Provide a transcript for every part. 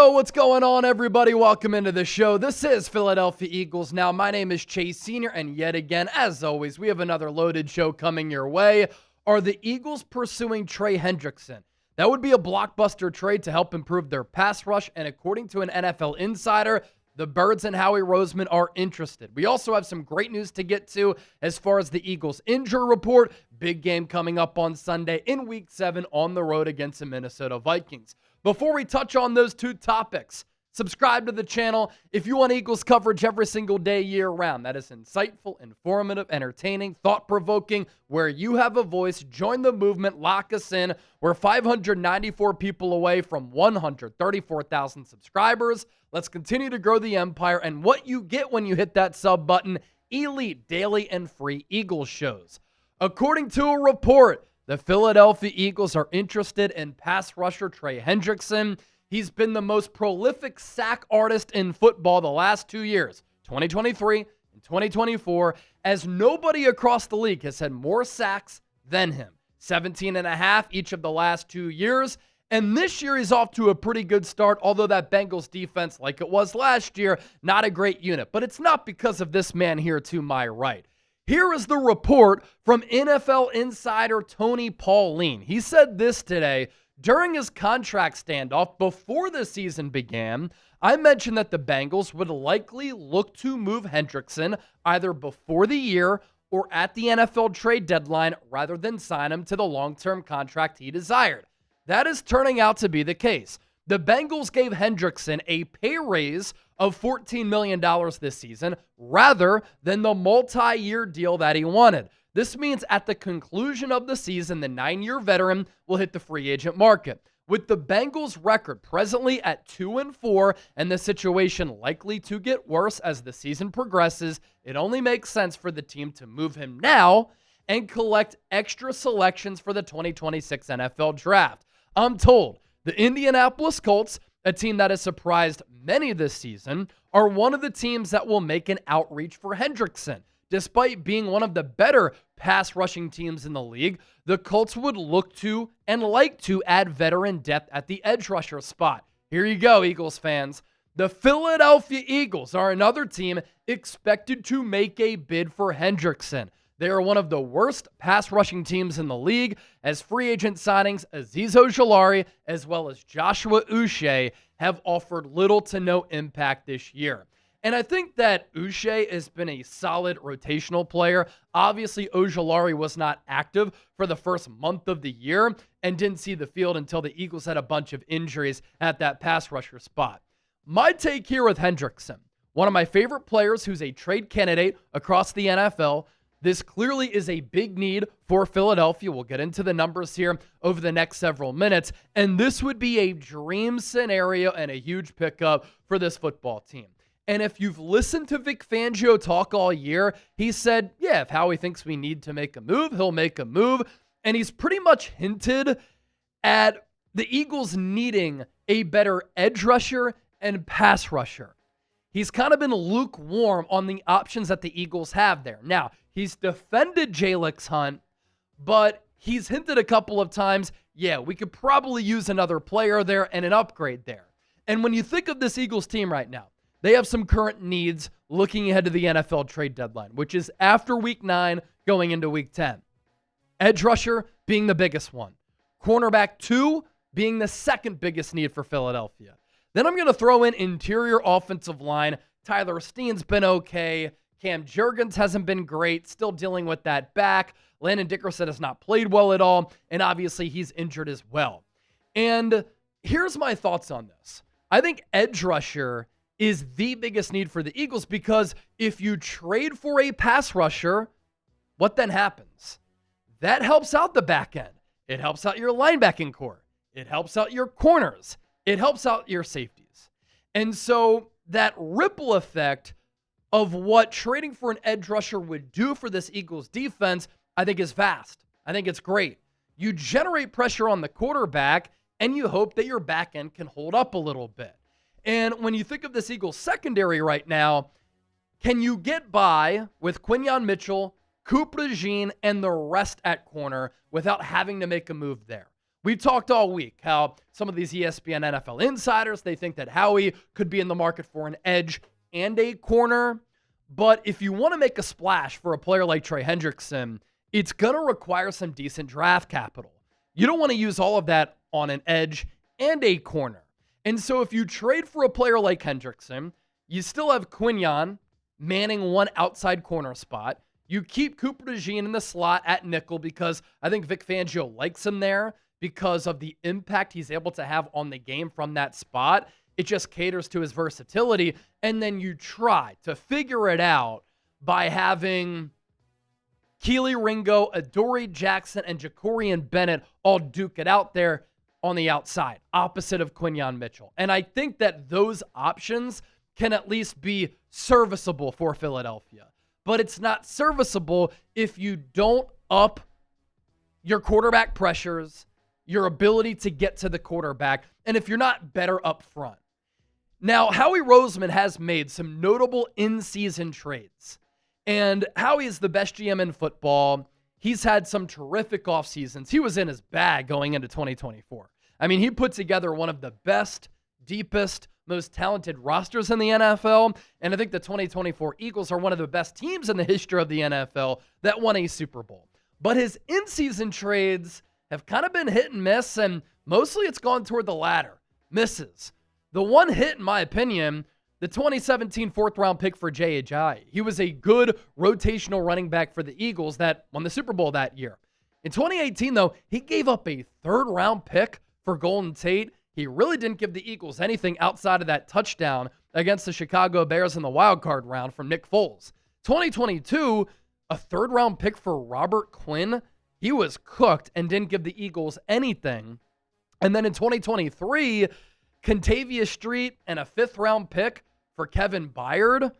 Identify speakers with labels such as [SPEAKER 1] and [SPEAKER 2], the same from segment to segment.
[SPEAKER 1] Yo, what's going on, everybody? Welcome into the show. This is Philadelphia Eagles Now. My name is Chase Sr., and yet again, as always, we have another loaded show coming your way. Are the Eagles pursuing Trey Hendrickson? That would be a blockbuster trade to help improve their pass rush, and according to an NFL insider, the Birds and Howie Roseman are interested. We also have some great news to get to as far as the Eagles injury report. Big game coming up on Sunday in Week 7 on the road against the Minnesota Vikings. Before we touch on those two topics, subscribe to the channel if you want Eagles coverage every single day year-round. That is insightful, informative, entertaining, thought-provoking. Where you have a voice, join the movement, lock us in. We're 594 people away from 134,000 subscribers. Let's continue to grow the empire, and what you get when you hit that sub button, elite, daily, and free Eagles shows. According to a report, the Philadelphia Eagles are interested in pass rusher Trey Hendrickson. He's been the most prolific sack artist in football the last 2 years, 2023 and 2024, as nobody across the league has had more sacks than him. 17 and a half each of the last 2 years. And this year he's off to a pretty good start, although that Bengals defense, like it was last year, not a great unit. But it's not because of this man here to my right. Here is the report from NFL insider Tony Pauline. He said this today. During his contract standoff before the season began, I mentioned that the Bengals would likely look to move Hendrickson either before the year or at the NFL trade deadline rather than sign him to the long-term contract he desired. That is turning out to be the case. The Bengals gave Hendrickson a pay raise of $14 million this season rather than the multi-year deal that he wanted. This means at the conclusion of the season, the 9-year veteran will hit the free agent market. With the Bengals' record presently at 2-4 and the situation likely to get worse as the season progresses, it only makes sense for the team to move him now and collect extra selections for the 2026 NFL Draft. I'm told the Indianapolis Colts, a team that has surprised many this season, are one of the teams that will make an outreach for Hendrickson. Despite being one of the better pass rushing teams in the league, the Colts would look to and like to add veteran depth at the edge rusher spot. Here you go, Eagles fans. The Philadelphia Eagles are another team expected to make a bid for Hendrickson. They are one of the worst pass rushing teams in the league, as free agent signings Azeez Ojulari as well as Joshua Uche have offered little to no impact this year. And I think that Uche has been a solid rotational player. Obviously, Ojulari was not active for the first month of the year and didn't see the field until the Eagles had a bunch of injuries at that pass rusher spot. My take here with Hendrickson, one of my favorite players who's a trade candidate across the NFL. This clearly is a big need for Philadelphia. We'll get into the numbers here over the next several minutes. And this would be a dream scenario and a huge pickup for this football team. And if you've listened to Vic Fangio talk all year, he said, yeah, if Howie thinks we need to make a move, he'll make a move. And he's pretty much hinted at the Eagles needing a better edge rusher and pass rusher. He's kind of been lukewarm on the options that the Eagles have there. Now, he's defended Jalix Hunt, but he's hinted a couple of times, yeah, we could probably use another player there and an upgrade there. And when you think of this Eagles team right now, they have some current needs looking ahead to the NFL trade deadline, which is after Week 9 going into Week 10. Edge rusher being the biggest one. Cornerback 2 being the second biggest need for Philadelphia. Then I'm going to throw in interior offensive line. Tyler Steen's been okay. Cam Jurgens hasn't been great. Still dealing with that back. Landon Dickerson has not played well at all. And obviously he's injured as well. And here's my thoughts on this. I think edge rusher is the biggest need for the Eagles because if you trade for a pass rusher, what then happens? That helps out the back end. It helps out your linebacking core. It helps out your corners. It helps out your safeties. And so that ripple effect of what trading for an edge rusher would do for this Eagles defense, I think is vast. I think it's great. You generate pressure on the quarterback and you hope that your back end can hold up a little bit. And when you think of this Eagles secondary right now, can you get by with Quinyon Mitchell, Cooper DeJean, and the rest at corner without having to make a move there? We've talked all week how some of these ESPN NFL insiders, they think that Howie could be in the market for an edge and a corner. But if you want to make a splash for a player like Trey Hendrickson, it's going to require some decent draft capital. You don't want to use all of that on an edge and a corner. And so if you trade for a player like Hendrickson, you still have Quinyon manning one outside corner spot. You keep Cooper DeJean in the slot at nickel because I think Vic Fangio likes him there because of the impact he's able to have on the game from that spot. It just caters to his versatility. And then you try to figure it out by having Keely Ringo, Adoree Jackson, and Jacorian Bennett all duke it out there on the outside, opposite of Quinyon Mitchell. And I think that those options can at least be serviceable for Philadelphia. But it's not serviceable if you don't up your quarterback pressures, your ability to get to the quarterback, and if you're not better up front. Now, Howie Roseman has made some notable in-season trades. And Howie is the best GM in football. He's had some terrific off seasons. He was in his bag going into 2024. I mean, he put together one of the best, deepest, most talented rosters in the NFL. And I think the 2024 Eagles are one of the best teams in the history of the NFL that won a Super Bowl. But his in-season trades have kind of been hit and miss, and mostly it's gone toward the latter. Misses. The one hit, in my opinion, the 2017 fourth-round pick for Jay Ajayi. He was a good rotational running back for the Eagles that won the Super Bowl that year. In 2018, though, he gave up a third-round pick for Golden Tate. He really didn't give the Eagles anything outside of that touchdown against the Chicago Bears in the wild card round from Nick Foles. 2022, a third-round pick for Robert Quinn. He was cooked and didn't give the Eagles anything. And then in 2023, Kentavious Street and a fifth-round pick for Kevin Byard.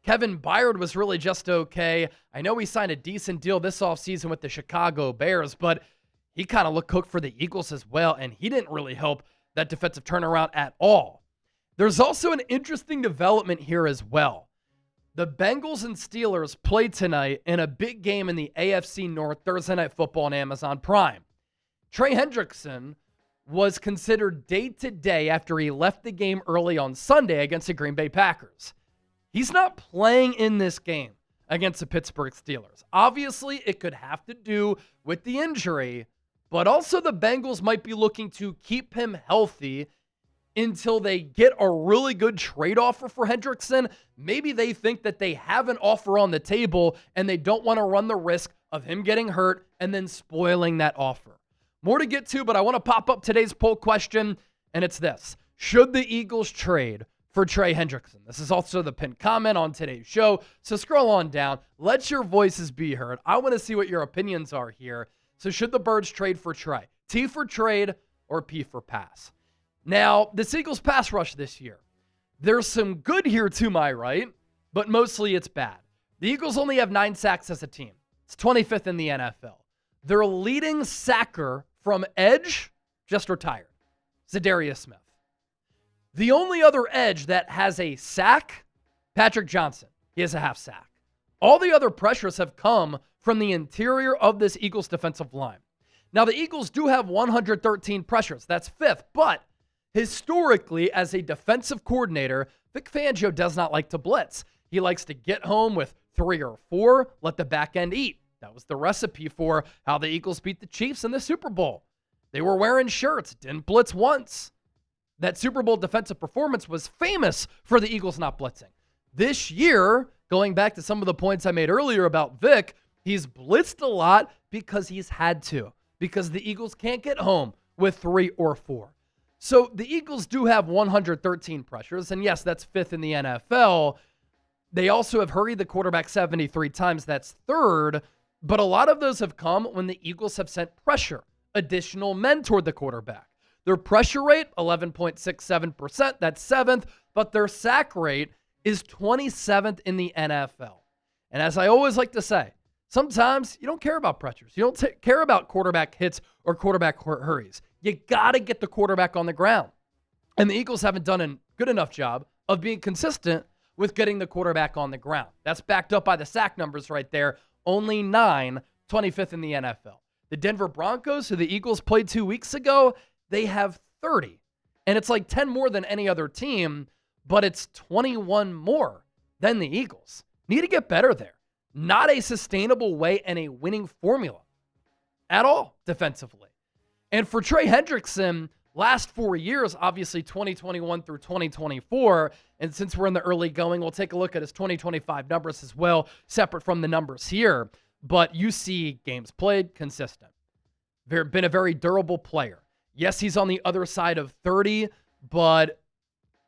[SPEAKER 1] Kevin Byard was really just okay. I know he signed a decent deal this offseason with the Chicago Bears, but he kind of looked cooked for the Eagles as well, and he didn't really help that defensive turnaround at all. There's also an interesting development here as well. The Bengals and Steelers play tonight in a big game in the AFC North, Thursday Night Football on Amazon Prime. Trey Hendrickson was considered day-to-day after he left the game early on Sunday against the Green Bay Packers. He's not playing in this game against the Pittsburgh Steelers. Obviously, it could have to do with the injury, but also the Bengals might be looking to keep him healthy until they get a really good trade offer for Hendrickson. Maybe they think that they have an offer on the table and they don't want to run the risk of him getting hurt and then spoiling that offer. More to get to, but I want to pop up today's poll question, and it's this. Should the Eagles trade for Trey Hendrickson? This is also the pinned comment on today's show, so scroll on down. Let your voices be heard. I want to see what your opinions are here. So should the Birds trade for Trey? T for trade or P for pass? Now, this Eagles pass rush this year, there's some good here to my right, but mostly it's bad. The Eagles only have 9 sacks as a team. It's 25th in the NFL. Their leading sacker from edge just retired, Zadarius Smith. The only other edge that has a sack, Patrick Johnson. He has a half sack. All the other pressures have come from the interior of this Eagles defensive line. Now, the Eagles do have 113 pressures. That's 5th, but historically, as a defensive coordinator, Vic Fangio does not like to blitz. He likes to get home with 3 or 4, let the back end eat. That was the recipe for how the Eagles beat the Chiefs in the Super Bowl. They were wearing shirts, didn't blitz once. That Super Bowl defensive performance was famous for the Eagles not blitzing. This year, going back to some of the points I made earlier about Vic, he's blitzed a lot because he's had to, because the Eagles can't get home with 3 or 4. So the Eagles do have 113 pressures, and yes, that's 5th in the NFL. They also have hurried the quarterback 73 times. That's 3rd. But a lot of those have come when the Eagles have sent pressure, additional men toward the quarterback. Their pressure rate, 11.67%, that's 7th, but their sack rate is 27th in the NFL. And as I always like to say, sometimes you don't care about pressures. You don't care about quarterback hits or quarterback hurries. You got to get the quarterback on the ground. And the Eagles haven't done a good enough job of being consistent with getting the quarterback on the ground. That's backed up by the sack numbers right there. Only 9, 25th in the NFL. The Denver Broncos, who the Eagles played 2 weeks ago, they have 30. And it's like 10 more than any other team, but it's 21 more than the Eagles. Need to get better there. Not a sustainable way and a winning formula at all defensively. And for Trey Hendrickson, last 4 years, obviously 2021 through 2024, and since we're in the early going, we'll take a look at his 2025 numbers as well, separate from the numbers here. But you see games played, consistent. Been a very durable player. Yes, he's on the other side of 30, but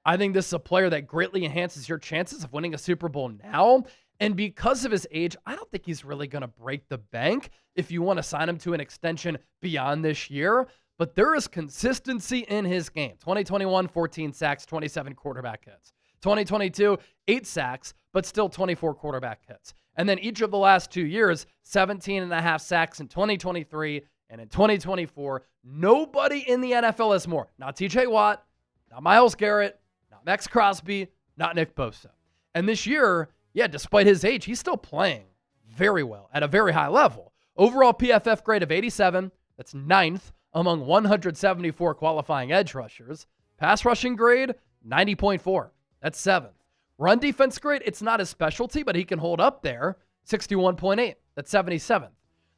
[SPEAKER 1] I think this is a player that greatly enhances your chances of winning a Super Bowl now. And because of his age, I don't think he's really going to break the bank if you want to sign him to an extension beyond this year. But there is consistency in his game. 2021, 14 sacks, 27 quarterback hits. 2022, 8 sacks, but still 24 quarterback hits. And then each of the last 2 years, 17 and a half sacks in 2023 and in 2024. Nobody in the NFL has more. Not TJ Watt, not Myles Garrett, not Max Crosby, not Nick Bosa. And this year, yeah, despite his age, he's still playing very well at a very high level. Overall PFF grade of 87. That's 9th among 174 qualifying edge rushers. Pass rushing grade, 90.4. That's 7th. Run defense grade, it's not his specialty, but he can hold up there. 61.8. That's 77th.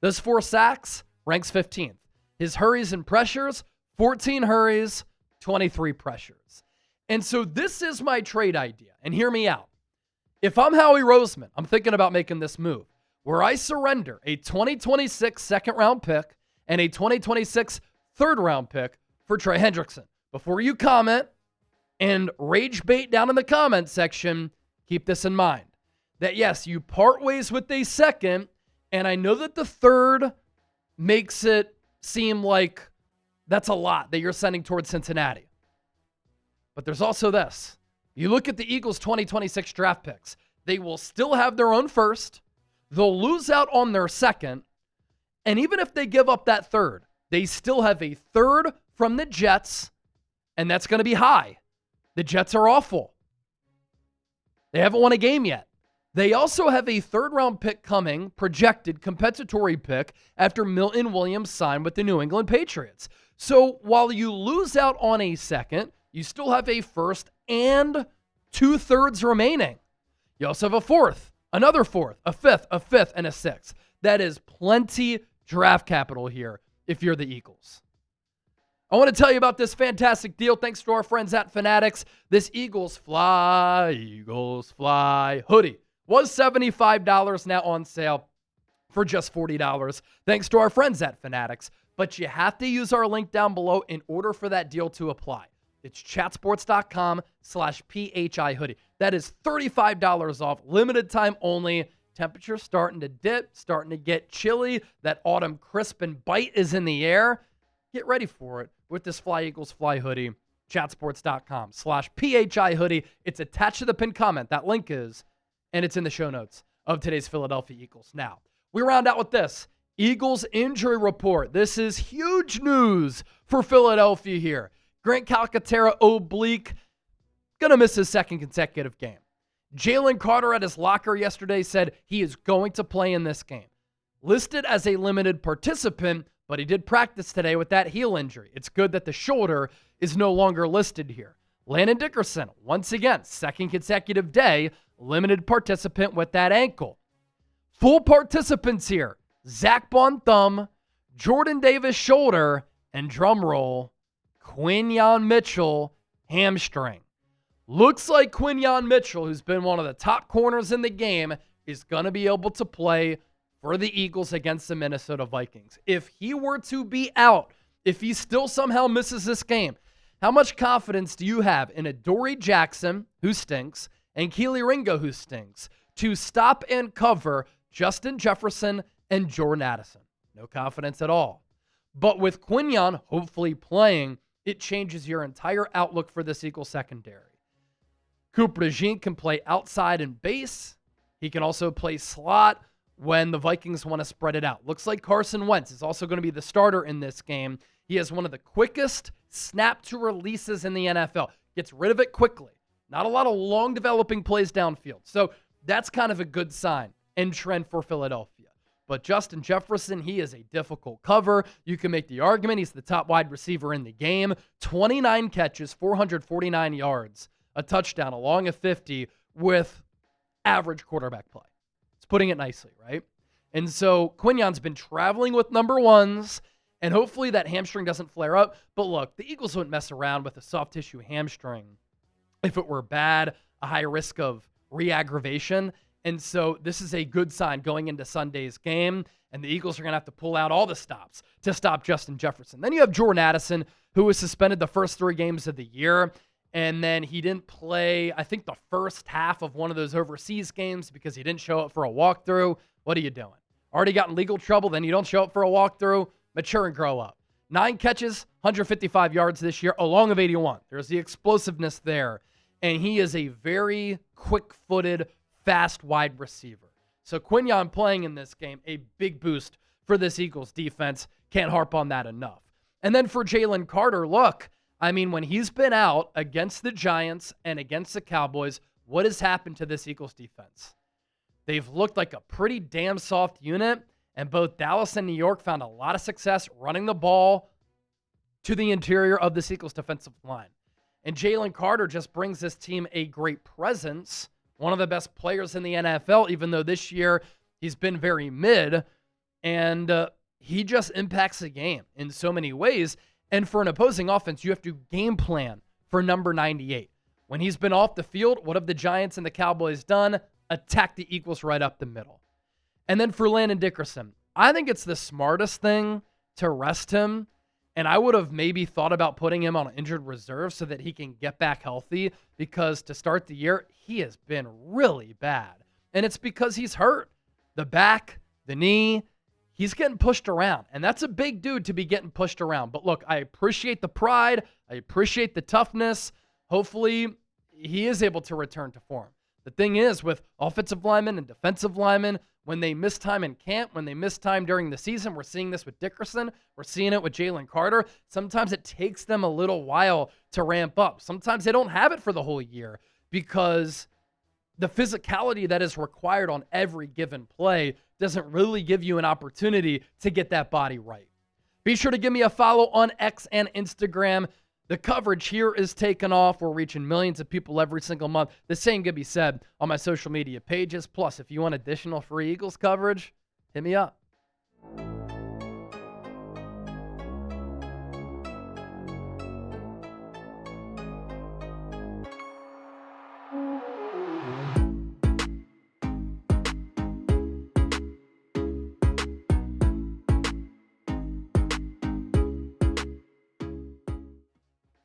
[SPEAKER 1] Those 4 sacks, ranks 15th. His hurries and pressures, 14 hurries, 23 pressures. And so this is my trade idea. And hear me out. If I'm Howie Roseman, I'm thinking about making this move where I surrender a 2026 second-round pick and a 2026 third-round pick for Trey Hendrickson. Before you comment and rage bait down in the comment section, keep this in mind. That yes, you part ways with a second, and I know that the third makes it seem like that's a lot that you're sending towards Cincinnati. But there's also this. You look at the Eagles' 2026 draft picks. They will still have their own first. They'll lose out on their second. And even if they give up that third, they still have a third from the Jets, and that's going to be high. The Jets are awful. They haven't won a game yet. They also have a third-round pick coming, projected compensatory pick, after Milton Williams signed with the New England Patriots. So while you lose out on a second, you still have a first and 2/3 remaining. You also have a fourth, another fourth, a fifth, and a sixth. That is plenty draft capital here if you're the Eagles. I want to tell you about this fantastic deal thanks to our friends at Fanatics. This Eagles Fly hoodie was $75, now on sale for just $40 thanks to our friends at Fanatics. But you have to use our link down below in order for that deal to apply. It's chatsports.com/PHI hoodie. That is $35 off, limited time only. Temperatures starting to dip, starting to get chilly. That autumn crisp and bite is in the air. Get ready for it with this Fly Eagles Fly hoodie. Chatsports.com/PHI hoodie. It's attached to the pinned comment. That link is, and it's in the show notes of today's Philadelphia Eagles. Now, we round out with this. Eagles injury report. This is huge news for Philadelphia here. Grant Calcaterra, oblique, going to miss his second consecutive game. Jalen Carter at his locker yesterday said he is going to play in this game. Listed as a limited participant, but he did practice today with that heel injury. It's good that the shoulder is no longer listed here. Landon Dickerson, once again, second consecutive day, limited participant with that ankle. Full participants here. Zach Bond thumb, Jordan Davis shoulder, and drumroll, Quinyon Mitchell hamstring. Looks like Quinyon Mitchell, who's been one of the top corners in the game, is going to be able to play for the Eagles against the Minnesota Vikings. If he were to be out, if he still somehow misses this game, how much confidence do you have in Adoree Jackson, who stinks, and Keely Ringo, who stinks, to stop and cover Justin Jefferson and Jordan Addison? No confidence at all. But with Quinyon hopefully playing, it changes your entire outlook for this Eagles secondary. Cooper DeJean can play outside and base. He can also play slot when the Vikings want to spread it out. Looks like Carson Wentz is also going to be the starter in this game. He has one of the quickest snap-to-releases in the NFL. Gets rid of it quickly. Not a lot of long developing plays downfield. So that's kind of a good sign and trend for Philadelphia. But Justin Jefferson, he is a difficult cover. You can make the argument he's the top wide receiver in the game. 29 catches, 449 yards, a touchdown, along a 50 with average quarterback play. It's putting it nicely, right? And so Quinyon's been traveling with number ones, and hopefully that hamstring doesn't flare up. But look, the Eagles wouldn't mess around with a soft tissue hamstring if it were bad, a high risk of re-aggravation. And so this is a good sign going into Sunday's game, and the Eagles are going to have to pull out all the stops to stop Justin Jefferson. Then you have Jordan Addison, who was suspended the first 3 games of the year, and then he didn't play, I think, the first half of one of those overseas games because he didn't show up for a walkthrough. What are you doing? Already got in legal trouble, then you don't show up for a walkthrough? Mature and grow up. 9 catches, 155 yards this year, along of 81. There's the explosiveness there. And he is a very quick-footed, fast wide receiver. So Quinyon playing in this game, a big boost for this Eagles defense. Can't harp on that enough. And then for Jalen Carter, look, I mean, when he's been out against the Giants and against the Cowboys, what has happened to this Eagles defense? They've looked like a pretty damn soft unit, and both Dallas and New York found a lot of success running the ball to the interior of this Eagles defensive line. And Jalen Carter just brings this team a great presence, one of the best players in the NFL, even though this year he's been very mid, and he just impacts the game in so many ways. And for an opposing offense, you have to game plan for number 98. When he's been off the field, what have the Giants and the Cowboys done? Attack the Eagles right up the middle. And then for Landon Dickerson, I think it's the smartest thing to rest him. And I would have maybe thought about putting him on injured reserve so that he can get back healthy, because to start the year, he has been really bad. And it's because he's hurt. The back, the knee, he's getting pushed around. And that's a big dude to be getting pushed around. But look, I appreciate the pride. I appreciate the toughness. Hopefully, he is able to return to form. The thing is, with offensive linemen and defensive linemen, when they miss time in camp, when they miss time during the season, we're seeing this with Dickerson, we're seeing it with Jalen Carter. Sometimes it takes them a little while to ramp up. Sometimes they don't have it for the whole year because the physicality that is required on every given play doesn't really give you an opportunity to get that body right. Be sure to give me a follow on X and Instagram. The coverage here is taking off. We're reaching millions of people every single month. The same can be said on my social media pages. Plus, if you want additional free Eagles coverage, hit me up.